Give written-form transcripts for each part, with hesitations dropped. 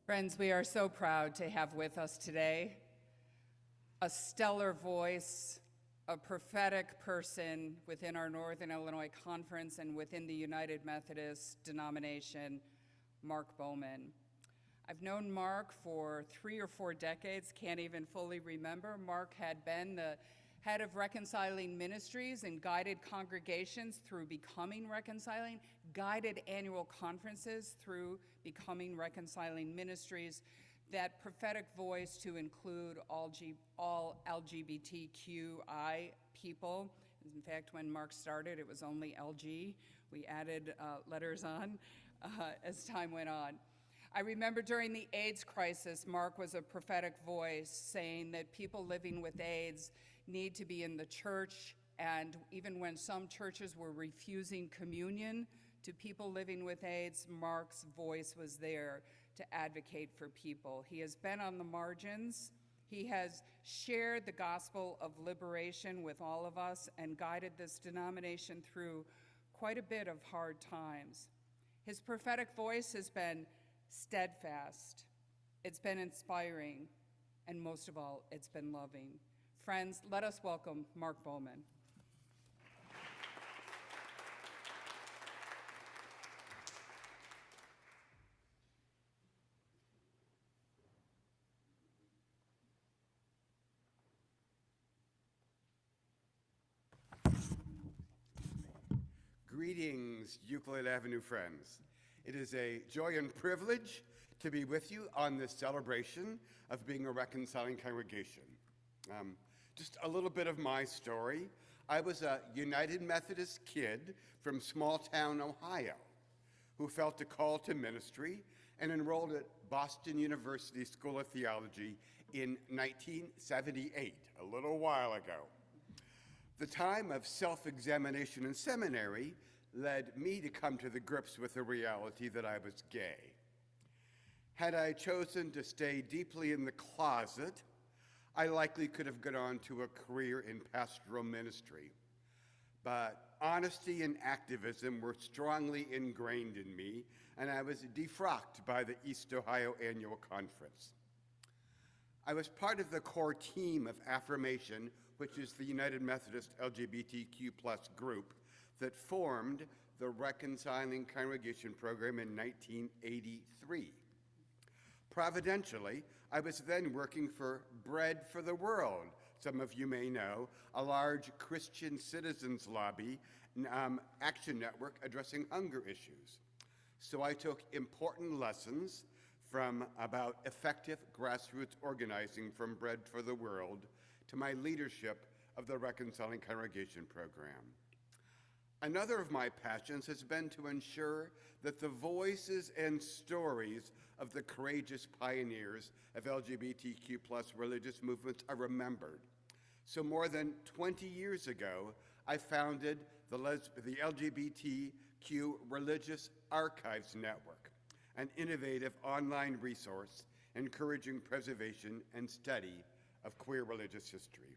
Friends, we are so proud to have with us today a stellar voice, a prophetic person within our Northern Illinois Conference and within the United Methodist denomination, Mark Bowman. I've known Mark for 3 or 4 decades, can't even fully remember. Mark had been the head of Reconciling Ministries and guided congregations through becoming reconciling, guided annual conferences through becoming Reconciling Ministries, that prophetic voice to include all LGBTQI people. In fact, when Mark started, it was only LG. We added letters on as time went on. I remember during the AIDS crisis, Mark was a prophetic voice saying that people living with AIDS need to be in the church, and even when some churches were refusing communion to people living with AIDS, Mark's voice was there to advocate for people. He has been on the margins. He has shared the gospel of liberation with all of us and guided this denomination through quite a bit of hard times. His prophetic voice has been steadfast, it's been inspiring, and most of all, it's been loving. Friends, let us welcome Mark Bowman. Greetings, Euclid Avenue friends. It is a joy and privilege to be with you on this celebration of being a reconciling congregation. Just a little bit of my story. I was a United Methodist kid from small town Ohio who felt a call to ministry and enrolled at Boston University School of Theology in 1978, a little while ago. The time of self-examination in seminary led me to come to the grips with the reality that I was gay. Had I chosen to stay deeply in the closet, I likely could have gone on to a career in pastoral ministry. But honesty and activism were strongly ingrained in me, and I was defrocked by the East Ohio Annual Conference. I was part of the core team of Affirmation, which is the United Methodist LGBTQ+ group that formed the Reconciling Congregation program in 1983. Providentially, I was then working for Bread for the World, some of you may know, a large Christian citizens lobby action network addressing hunger issues. So I took important lessons from about effective grassroots organizing from Bread for the World to my leadership of the Reconciling Congregation program. Another of my passions has been to ensure that the voices and stories of the courageous pioneers of LGBTQ+ religious movements are remembered. So more than 20 years ago, I founded the LGBTQ Religious Archives Network, an innovative online resource encouraging preservation and study of queer religious history.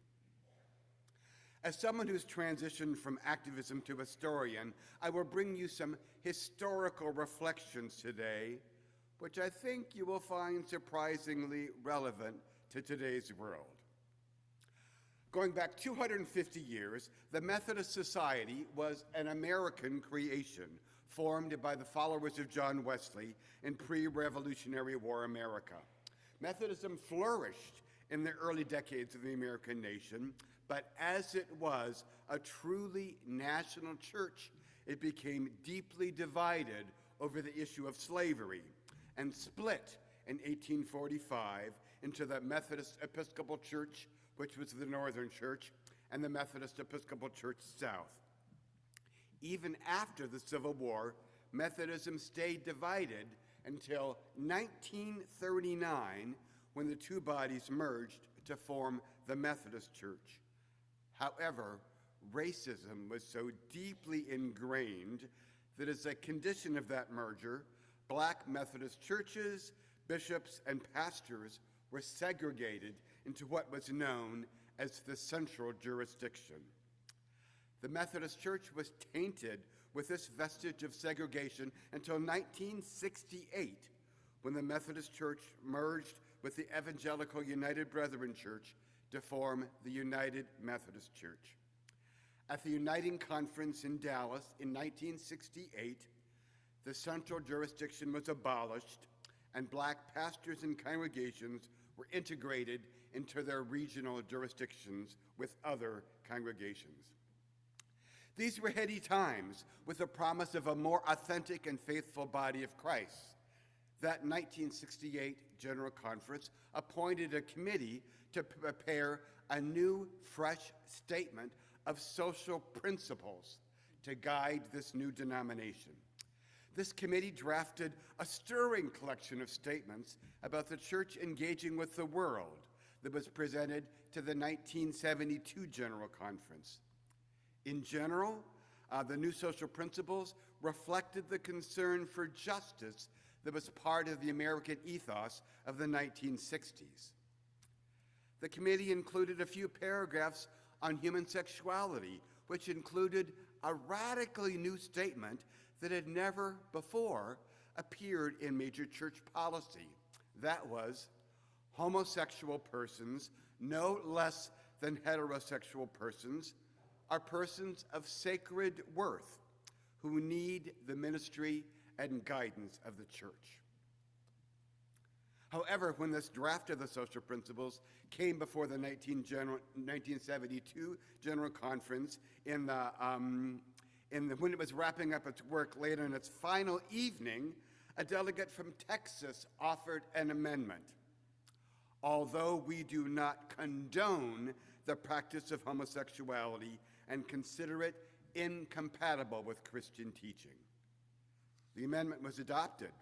As someone who's transitioned from activism to historian, I will bring you some historical reflections today, which I think you will find surprisingly relevant to today's world. Going back 250 years, the Methodist Society was an American creation formed by the followers of John Wesley in pre-Revolutionary War America. Methodism flourished in the early decades of the American nation, but as it was a truly national church, it became deeply divided over the issue of slavery and split in 1845 into the Methodist Episcopal Church, which was the Northern Church, and the Methodist Episcopal Church South. Even after the Civil War, Methodism stayed divided until 1939, when the two bodies merged to form the Methodist Church. However, racism was so deeply ingrained that as a condition of that merger, Black Methodist churches, bishops, and pastors were segregated into what was known as the central jurisdiction. The Methodist Church was tainted with this vestige of segregation until 1968, when the Methodist Church merged with the Evangelical United Brethren Church to form the United Methodist Church. At the Uniting Conference in Dallas in 1968, the central jurisdiction was abolished and black pastors and congregations were integrated into their regional jurisdictions with other congregations. These were heady times with the promise of a more authentic and faithful body of Christ. That 1968 General Conference appointed a committee to prepare a new, fresh statement of social principles to guide this new denomination. This committee drafted a stirring collection of statements about the church engaging with the world that was presented to the 1972 General Conference. In general, the new social principles reflected the concern for justice that was part of the American ethos of the 1960s. The committee included a few paragraphs on human sexuality, which included a radically new statement that had never before appeared in major church policy. That was, homosexual persons, no less than heterosexual persons, are persons of sacred worth who need the ministry and guidance of the church. However, when this draft of the social principles came before the 1972 General Conference when it was wrapping up its work later in its final evening, a delegate from Texas offered an amendment. Although we do not condone the practice of homosexuality and consider it incompatible with Christian teaching. The amendment was adopted,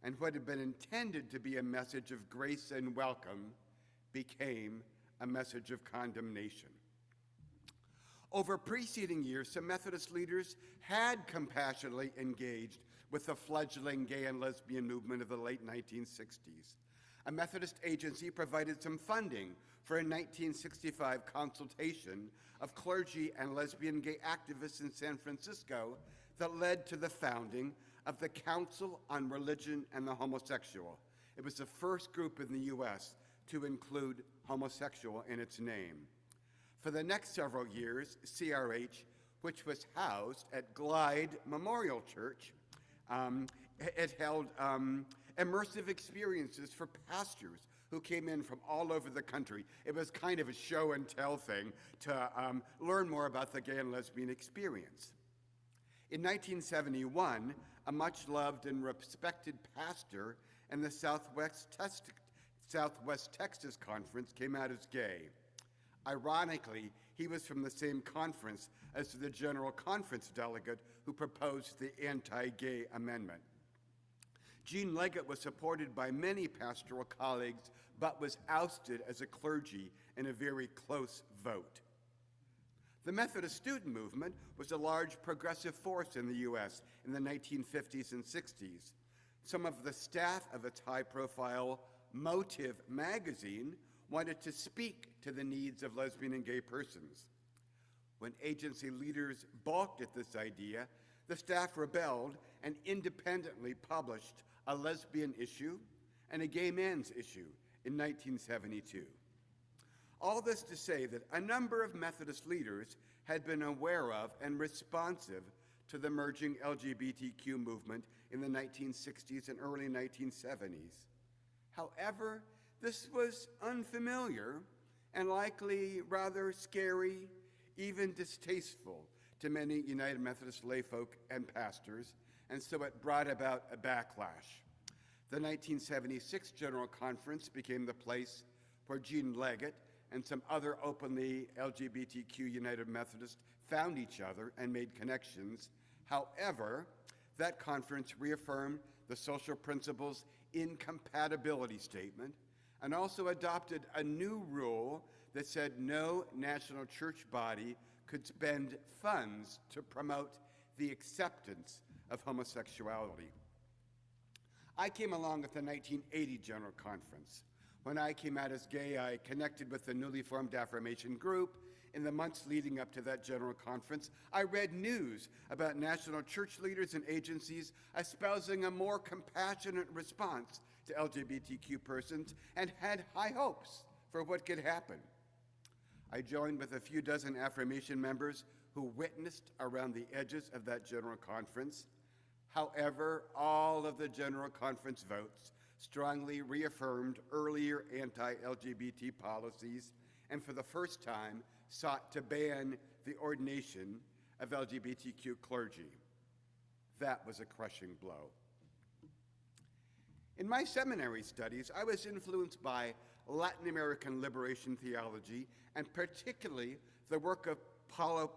and what had been intended to be a message of grace and welcome became a message of condemnation. Over preceding years, some Methodist leaders had compassionately engaged with the fledgling gay and lesbian movement of the late 1960s. A Methodist agency provided some funding for a 1965 consultation of clergy and lesbian gay activists in San Francisco that led to the founding of the Council on Religion and the Homosexual. It was the first group in the U.S. to include homosexual in its name. For the next several years, CRH, which was housed at Glide Memorial Church, it held immersive experiences for pastors who came in from all over the country. It was kind of a show and tell thing to learn more about the gay and lesbian experience. In 1971, a much-loved and respected pastor in the Southwest Texas Conference came out as gay. Ironically, he was from the same conference as the General Conference delegate who proposed the anti-gay amendment. Gene Leggett was supported by many pastoral colleagues, but was ousted as a clergy in a very close vote. The Methodist student movement was a large progressive force in the U.S. in the 1950s and 60s. Some of the staff of its high-profile Motive magazine wanted to speak to the needs of lesbian and gay persons. When agency leaders balked at this idea, the staff rebelled and independently published a lesbian issue and a gay men's issue in 1972. All this to say that a number of Methodist leaders had been aware of and responsive to the emerging LGBTQ movement in the 1960s and early 1970s. However, this was unfamiliar and likely rather scary, even distasteful to many United Methodist layfolk and pastors, and so it brought about a backlash. The 1976 General Conference became the place where Gene Leggett and some other openly LGBTQ United Methodists found each other and made connections. However, that conference reaffirmed the social principles incompatibility statement and also adopted a new rule that said no national church body could spend funds to promote the acceptance of homosexuality. I came along at the 1980 General Conference. When I came out as gay, I connected with the newly formed Affirmation group. In the months leading up to that General Conference, I read news about national church leaders and agencies espousing a more compassionate response to LGBTQ persons and had high hopes for what could happen. I joined with a few dozen affirmation members who witnessed around the edges of that General Conference. However, all of the General Conference votes strongly reaffirmed earlier anti-LGBT policies and for the first time sought to ban the ordination of LGBTQ clergy. That was a crushing blow. In my seminary studies, I was influenced by Latin American liberation theology, and particularly the work of Paulo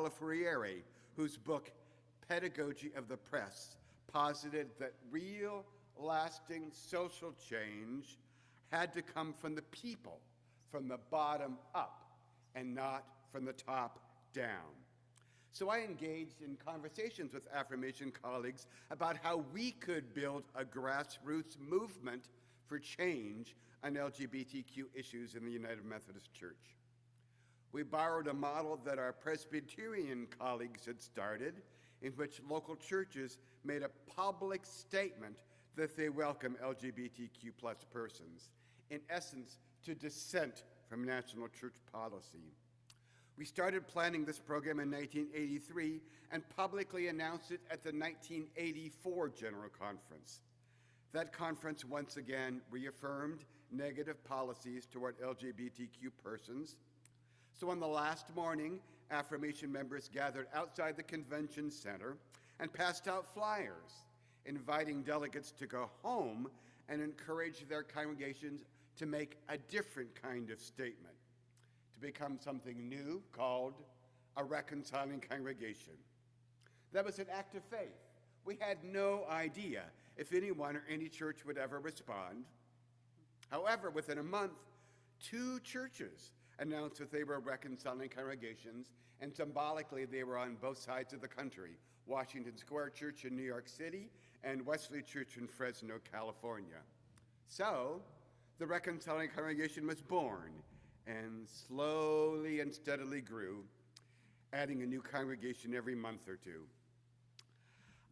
Freire, whose book, Pedagogy of the Press, posited that real, lasting social change had to come from the people, from the bottom up, and not from the top down. So I engaged in conversations with affirmation colleagues about how we could build a grassroots movement for change on LGBTQ issues in the United Methodist Church. We borrowed a model that our Presbyterian colleagues had started, in which local churches made a public statement that they welcome LGBTQ plus persons, in essence, to dissent from national church policy. We started planning this program in 1983 and publicly announced it at the 1984 General Conference. That conference once again reaffirmed negative policies toward LGBTQ persons. So on the last morning, affirmation members gathered outside the convention center and passed out flyers, inviting delegates to go home and encourage their congregations to make a different kind of statement, to become something new called a reconciling congregation. That was an act of faith. We had no idea if anyone or any church would ever respond. However, within a month, 2 churches announced that they were reconciling congregations, and symbolically they were on both sides of the country, Washington Square Church in New York City and Wesley Church in Fresno, California. So the Reconciling Congregation was born and slowly and steadily grew, adding a new congregation every month or 2.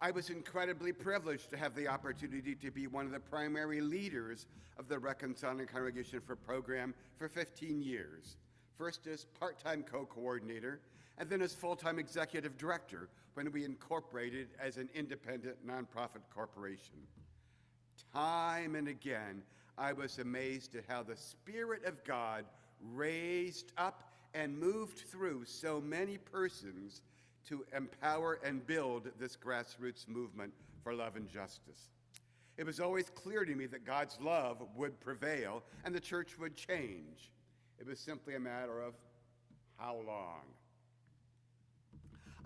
I was incredibly privileged to have the opportunity to be one of the primary leaders of the Reconciling Congregation program for 15 years, first as part-time co-coordinator, and then as full-time executive director when we incorporated as an independent nonprofit corporation. Time and again, I was amazed at how the Spirit of God raised up and moved through so many persons to empower and build this grassroots movement for love and justice. It was always clear to me that God's love would prevail and the church would change. It was simply a matter of how long.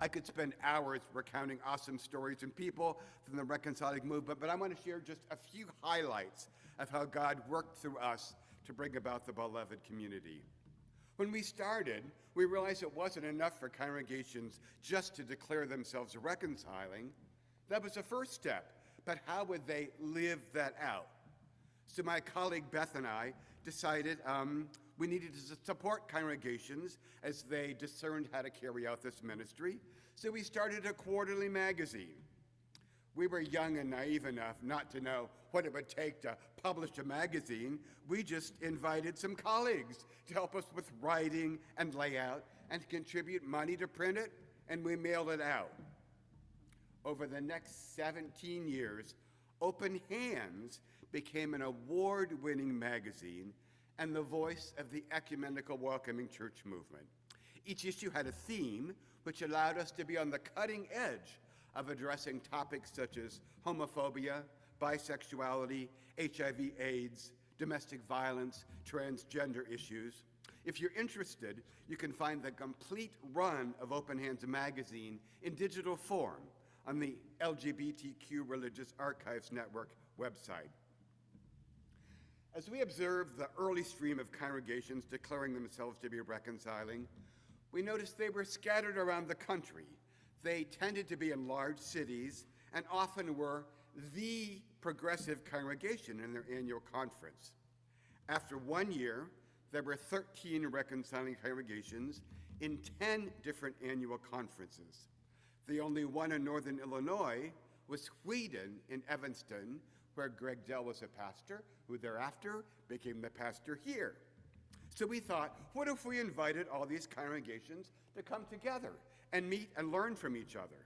I could spend hours recounting awesome stories and people from the reconciling movement, but I want to share just a few highlights of how God worked through us to bring about the beloved community. When we started, we realized it wasn't enough for congregations just to declare themselves reconciling. That was the first step, but how would they live that out? So my colleague Beth and I decided we needed to support congregations as they discerned how to carry out this ministry. So we started a quarterly magazine. We were young and naive enough not to know what it would take to publish a magazine. We just invited some colleagues to help us with writing and layout and to contribute money to print it, and we mailed it out. Over the next 17 years, Open Hands became an award-winning magazine and the voice of the ecumenical welcoming church movement. Each issue had a theme which allowed us to be on the cutting edge of addressing topics such as homophobia, bisexuality, HIV/AIDS, domestic violence, transgender issues. If you're interested, you can find the complete run of Open Hands magazine in digital form on the LGBTQ Religious Archives Network website. As we observed the early stream of congregations declaring themselves to be reconciling, we noticed they were scattered around the country. They tended to be in large cities and often were the progressive congregation in their annual conference. After 1 year, there were 13 reconciling congregations in 10 different annual conferences. The only one in Northern Illinois was Sweden in Evanston, where Greg Dell was a pastor, who thereafter became the pastor here. So we thought, what if we invited all these congregations to come together and meet and learn from each other?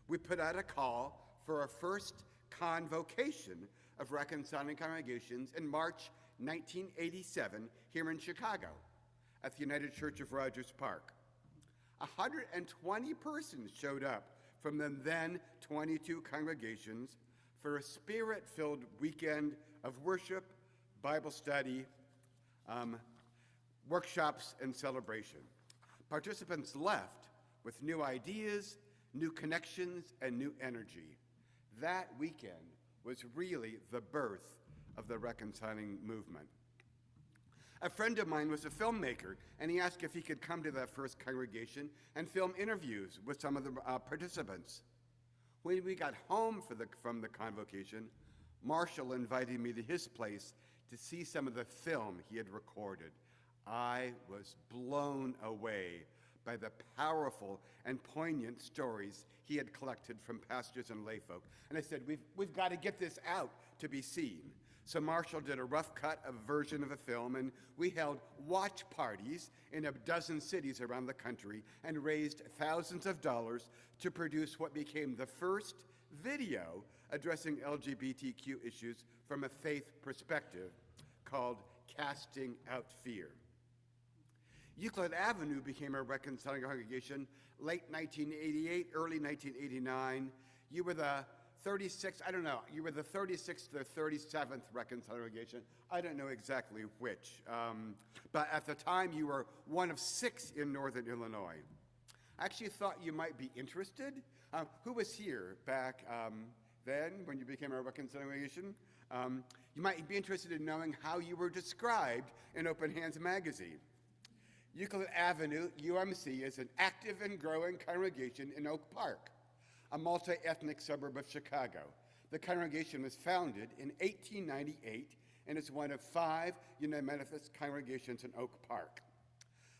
We put out a call for our first convocation of reconciling congregations in March 1987 here in Chicago at the United Church of Rogers Park. 120 persons showed up from the then 22 congregations for a spirit-filled weekend of worship, Bible study, workshops, and celebration. Participants left with new ideas, new connections, and new energy. That weekend was really the birth of the Reconciling movement. A friend of mine was a filmmaker, and he asked if he could come to that first congregation and film interviews with some of the participants. When we got home from the convocation, Marshall invited me to his place to see some of the film he had recorded. I was blown away by the powerful and poignant stories he had collected from pastors and layfolk. And I said, we've got to get this out to be seen. So Marshall did a rough cut of version of a film, and we held watch parties in a dozen cities around the country and raised thousands of dollars to produce what became the first video addressing LGBTQ issues from a faith perspective, called Casting Out Fear. Euclid Avenue became a reconciling congregation late 1988, early 1989. You were the 36th, I don't know, you were the 36th or 37th reconciling congregation. I don't know exactly which. But at the time, you were one of 6 in Northern Illinois. I actually thought you might be interested. Who was here back then when you became a reconciling congregation? You might be interested in knowing how you were described in Open Hands magazine. Euclid Avenue, UMC, is an active and growing congregation in Oak Park, a multi-ethnic suburb of Chicago. The congregation was founded in 1898 and is one of 5 United Methodist congregations in Oak Park.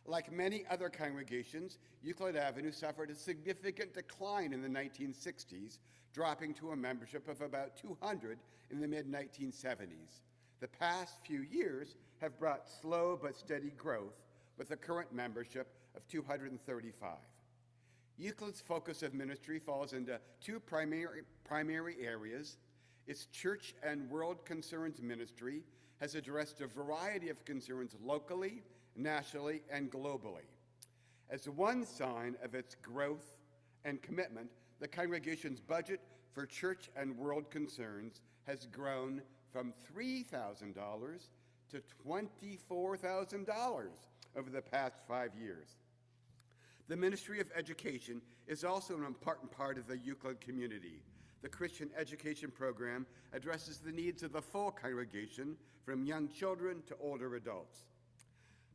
Like many other congregations, Euclid Avenue suffered a significant decline in the 1960s, dropping to a membership of about 200 in the mid-1970s. The past few years have brought slow but steady growth, with a current membership of 235. Euclid's focus of ministry falls into 2 primary areas. Its church and world concerns ministry has addressed a variety of concerns locally, nationally, and globally. As one sign of its growth and commitment, the congregation's budget for church and world concerns has grown from $3,000 to $24,000 over the past 5 years. The Ministry of Education is also an important part of the Euclid community. The Christian education program addresses the needs of the full congregation, from young children to older adults.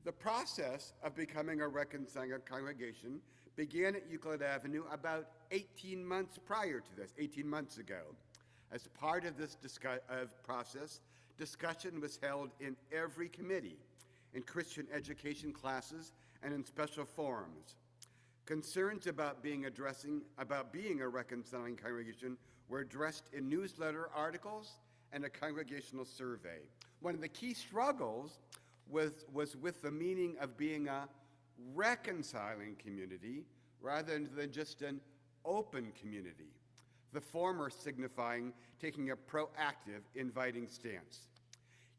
The process of becoming a reconciling congregation began at Euclid Avenue about 18 months prior to this, 18 months ago. As part of this process, discussion was held in every committee, in Christian education classes, and in special forums. Concerns about being a reconciling congregation were addressed in newsletter articles and a congregational survey. One of the key struggles was with the meaning of being a reconciling community rather than just an open community, the former signifying taking a proactive, inviting stance.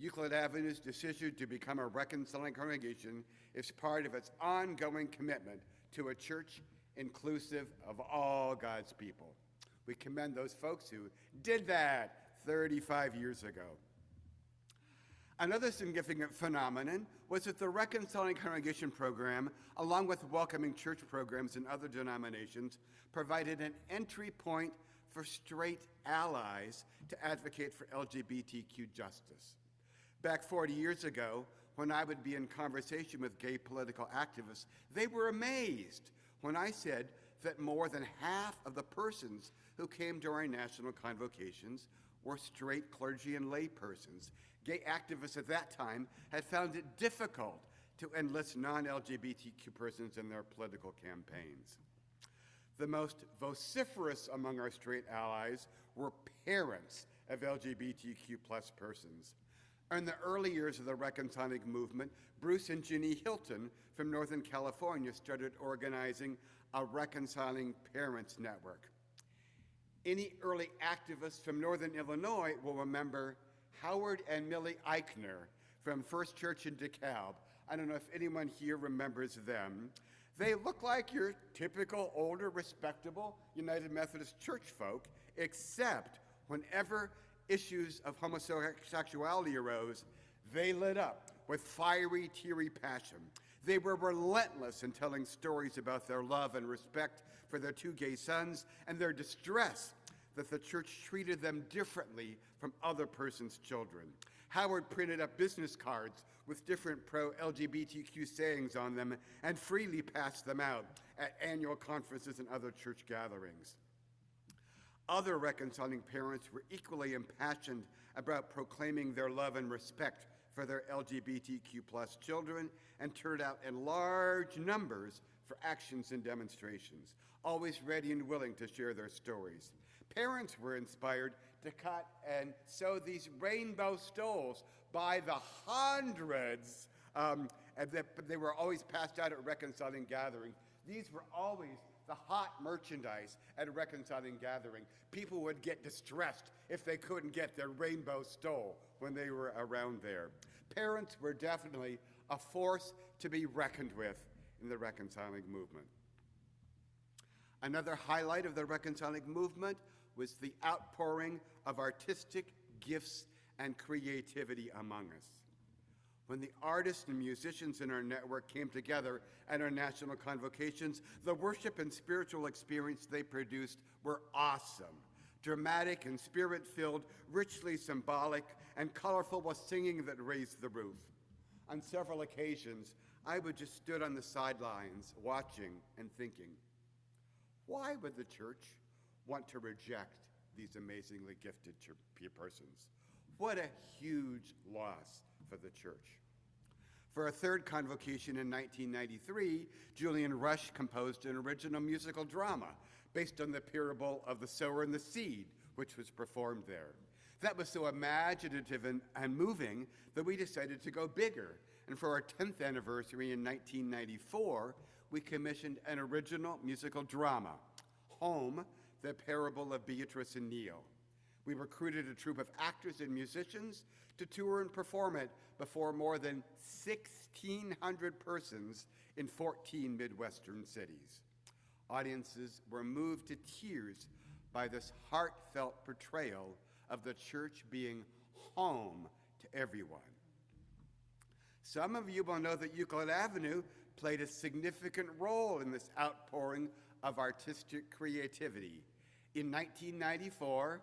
Euclid Avenue's decision to become a reconciling congregation is part of its ongoing commitment to a church inclusive of all God's people. We commend those folks who did that 35 years ago. Another significant phenomenon was that the Reconciling Congregation program, along with welcoming church programs in other denominations, provided an entry point for straight allies to advocate for LGBTQ justice. Back 40 years ago, when I would be in conversation with gay political activists, they were amazed when I said that more than half of the persons who came to our national convocations were straight clergy and lay persons. Gay activists at that time had found it difficult to enlist non-LGBTQ persons in their political campaigns. The most vociferous among our straight allies were parents of LGBTQ plus persons. In the early years of the Reconciling movement, Bruce and Ginny Hilton from Northern California started organizing a Reconciling Parents Network. Any early activists from Northern Illinois will remember Howard and Millie Eichner from First Church in DeKalb. I don't know if anyone here remembers them. They look like your typical older, respectable United Methodist church folk, except whenever issues of homosexuality arose, they lit up with fiery, teary passion. They were relentless in telling stories about their love and respect for their two gay sons and their distress that the church treated them differently from other persons' children. Howard printed up business cards with different pro-LGBTQ sayings on them and freely passed them out at annual conferences and other church gatherings. Other reconciling parents were equally impassioned about proclaiming their love and respect for their LGBTQ plus children and turned out in large numbers for actions and demonstrations, always ready and willing to share their stories. Parents were inspired to cut and sew these rainbow stoles by the hundreds, and they were always passed out at reconciling gatherings. These were always the hot merchandise at a reconciling gathering. People would get distressed if they couldn't get their rainbow stole when they were around there. Parents were definitely a force to be reckoned with in the reconciling movement. Another highlight of the reconciling movement was the outpouring of artistic gifts and creativity among us. When the artists and musicians in our network came together at our national convocations, the worship and spiritual experience they produced were awesome. Dramatic and spirit-filled, richly symbolic, and colorful was singing that raised the roof. On several occasions, I would just stood on the sidelines watching and thinking, why would the church want to reject these amazingly gifted persons? What a huge loss for the church. For a third convocation in 1993, Julian Rush composed an original musical drama based on the parable of the sower and the seed, which was performed there. That was so imaginative and moving that we decided to go bigger. And for our 10th anniversary in 1994, we commissioned an original musical drama, Home, the Parable of Beatrice and Neil. We recruited a troupe of actors and musicians to tour and perform it before more than 1,600 persons in 14 Midwestern cities. Audiences were moved to tears by this heartfelt portrayal of the church being home to everyone. Some of you will know that Euclid Avenue played a significant role in this outpouring of artistic creativity. In 1994,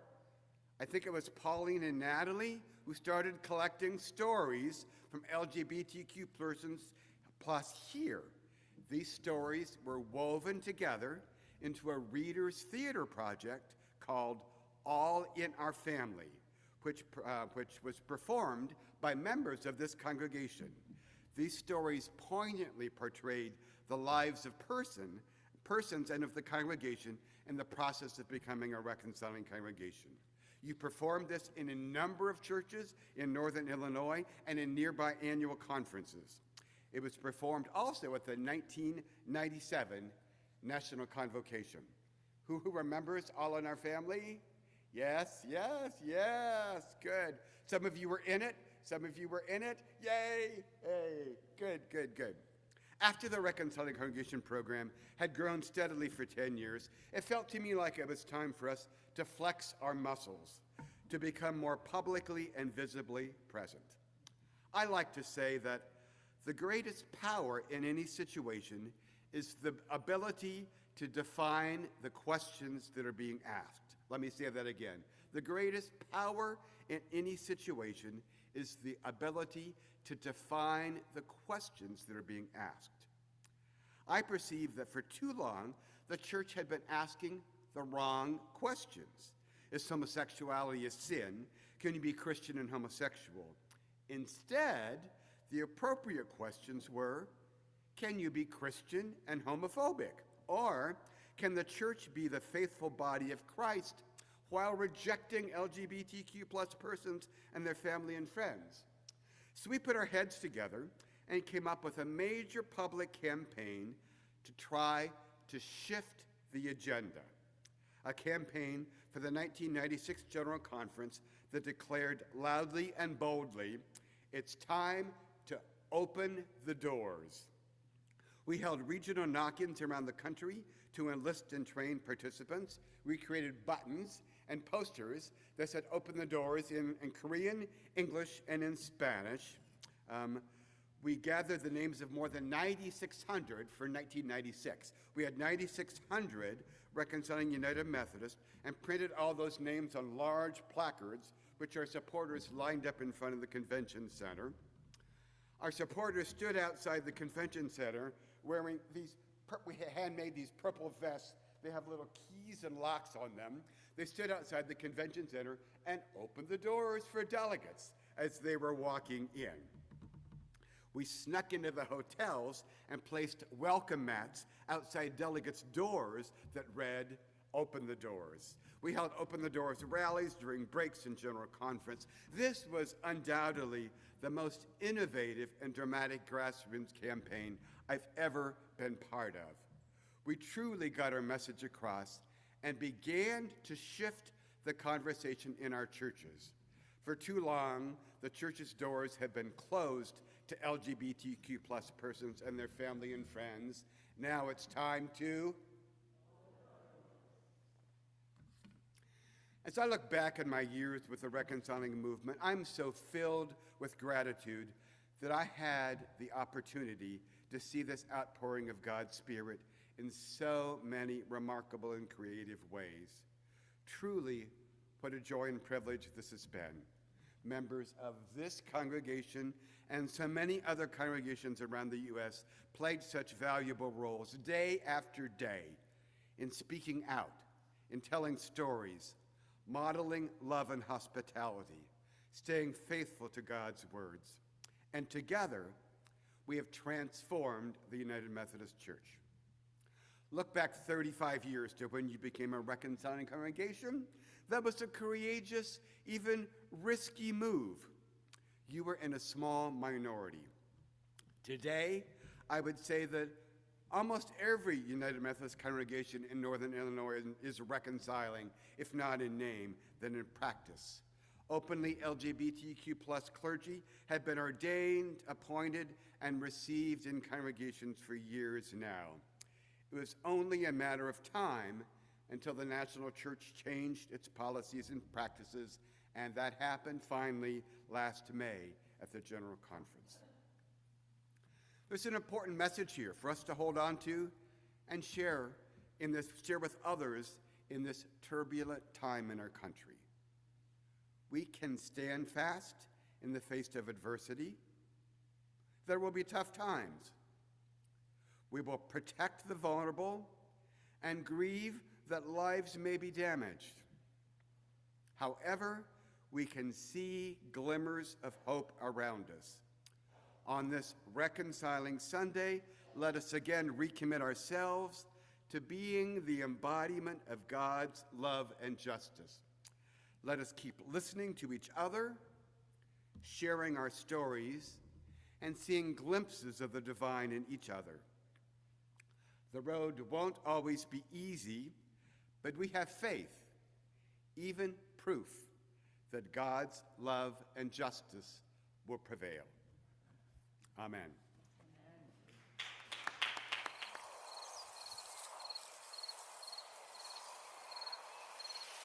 I think it was Pauline and Natalie who started collecting stories from LGBTQ persons plus here. These stories were woven together into a reader's theater project called All in Our Family, which was performed by members of this congregation. These stories poignantly portrayed the lives of persons and of the congregation in the process of becoming a reconciling congregation. You performed this in a number of churches in Northern Illinois and in nearby annual conferences. It was performed also at the 1997 National Convocation. Who remembers All in Our Family? Yes, yes, yes, good. Some of you were in it. Some of you were in it. Yay, hey, good, good, good. After the Reconciling Congregation program had grown steadily for 10 years, it felt to me like it was time for us to flex our muscles, to become more publicly and visibly present. I like to say that the greatest power in any situation is the ability to define the questions that are being asked. Let me say that again. The greatest power in any situation is the ability to define the questions that are being asked. I perceive that for too long, the church had been asking the wrong questions. Is homosexuality a sin? Can you be Christian and homosexual? Instead, the appropriate questions were, can you be Christian and homophobic? Or, can the church be the faithful body of Christ while rejecting LGBTQ plus persons and their family and friends? So we put our heads together and came up with a major public campaign to try to shift the agenda. A campaign for the 1996 General Conference that declared loudly and boldly, it's time to open the doors. We held regional knock-ins around the country to enlist and train participants. We created buttons and posters that said open the doors in Korean, English, and in Spanish. We gathered the names of more than 9,600 for 1996. We had 9,600 Reconciling United Methodist and printed all those names on large placards, which our supporters lined up in front of the convention center. Our supporters stood outside the convention center wearing these, we handmade these purple vests. They have little keys and locks on them. They stood outside the convention center and opened the doors for delegates as they were walking in. We snuck into the hotels and placed welcome mats outside delegates' doors that read, "Open the doors." We held Open the Doors rallies during breaks in General Conference. This was undoubtedly the most innovative and dramatic grassroots campaign I've ever been part of. We truly got our message across and began to shift the conversation in our churches. For too long, the church's doors have been closed to LGBTQ plus persons and their family and friends. Now it's time to. As I look back at my years with the Reconciling movement, I'm so filled with gratitude that I had the opportunity to see this outpouring of God's Spirit in so many remarkable and creative ways. Truly, what a joy and privilege this has been. Members of this congregation and so many other congregations around the U.S. played such valuable roles day after day in speaking out, in telling stories, modeling love and hospitality, staying faithful to God's words. And together, we have transformed the United Methodist Church. Look back 35 years to when you became a reconciling congregation. That was a courageous, even risky move. You were in a small minority. Today, I would say that almost every United Methodist congregation in Northern Illinois is reconciling, if not in name, then in practice. Openly LGBTQ plus clergy have been ordained, appointed, and received in congregations for years now. It was only a matter of time until the national church changed its policies and practices, and that happened finally last May at the General Conference. There's an important message here for us to hold on to and share with others in this turbulent time in our country. We can stand fast in the face of adversity. There will be tough times. We will protect the vulnerable and grieve that lives may be damaged. However, we can see glimmers of hope around us. On this Reconciling Sunday, let us again recommit ourselves to being the embodiment of God's love and justice. Let us keep listening to each other, sharing our stories, and seeing glimpses of the divine in each other. The road won't always be easy, but we have faith, even proof that God's love and justice will prevail. Amen.